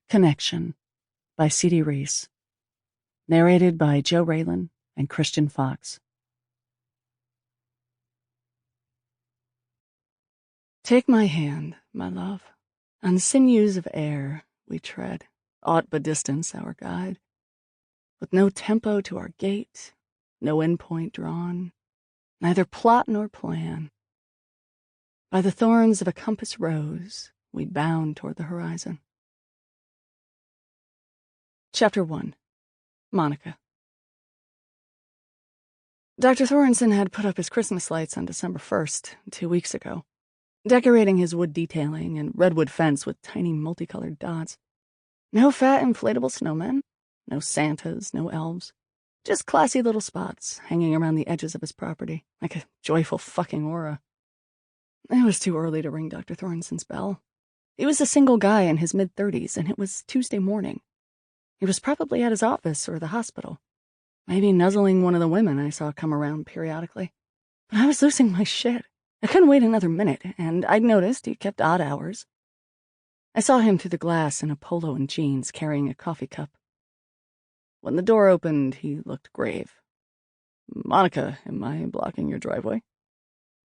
Connection by C.D. Reiss. Narrated by Joe Raylan and Christian Fox. Take my hand, my love. On sinews of air we tread, aught but distance our guide. With no tempo to our gait, no endpoint drawn, neither plot nor plan. By the thorns of a compass rose, we bound toward the horizon. Chapter 1. Monica. Dr. Thorensen had put up his Christmas lights on December 1st, 2 weeks ago, decorating his wood detailing and redwood fence with tiny multicolored dots. No fat inflatable snowmen, no Santas, no elves, just classy little spots hanging around the edges of his property, like a joyful fucking aura. It was too early to ring Dr. Thorensen's bell. He was a single guy in his mid-30s, and it was Tuesday morning. He was probably at his office or the hospital, maybe nuzzling one of the women I saw come around periodically. But I was losing my shit. I couldn't wait another minute, and I'd noticed he kept odd hours. I saw him through the glass in a polo and jeans, carrying a coffee cup. When the door opened, he looked grave. "Monica, am I blocking your driveway?"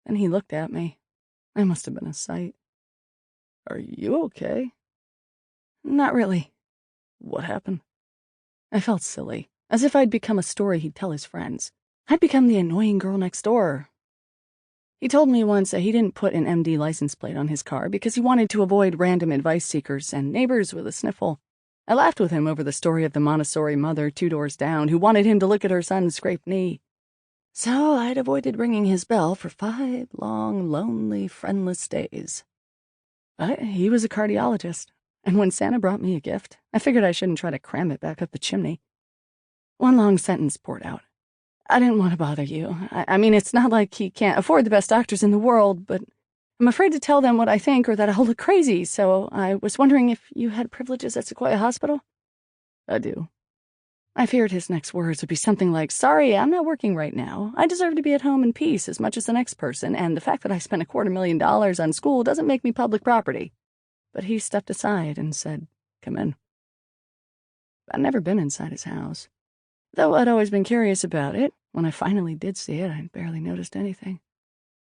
Then he looked at me. I must have been a sight. "Are you okay?" "Not really." "What happened?" I felt silly, as if I'd become a story he'd tell his friends. I'd become the annoying girl next door. He told me once that he didn't put an MD license plate on his car because he wanted to avoid random advice seekers and neighbors with a sniffle. I laughed with him over the story of the Montessori mother 2 doors down who wanted him to look at her son's scraped knee. So I'd avoided ringing his bell for 5 long, lonely, friendless days. But he was a cardiologist. And when Santa brought me a gift, I figured I shouldn't try to cram it back up the chimney. One long sentence poured out. "I didn't want to bother you. I mean, it's not like he can't afford the best doctors in the world, but I'm afraid to tell them what I think or that I'll look crazy, so I was wondering if you had privileges at Sequoia Hospital?" "I do." I feared his next words would be something like, "Sorry, I'm not working right now. I deserve to be at home in peace as much as the next person, and the fact that I spent $250,000 on school doesn't make me public property." But he stepped aside and said, "Come in." I'd never been inside his house. Though I'd always been curious about it, when I finally did see it, I'd barely noticed anything.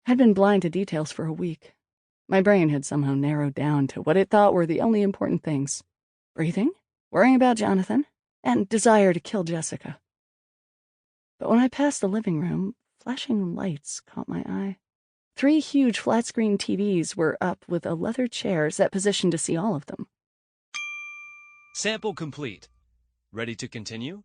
I'd been blind to details for a week. My brain had somehow narrowed down to what it thought were the only important things: breathing, worrying about Jonathan, and desire to kill Jessica. But when I passed the living room, flashing lights caught my eye. 3 huge flat-screen TVs were up with a leather chair set positioned to see all of them. Sample complete. Ready to continue?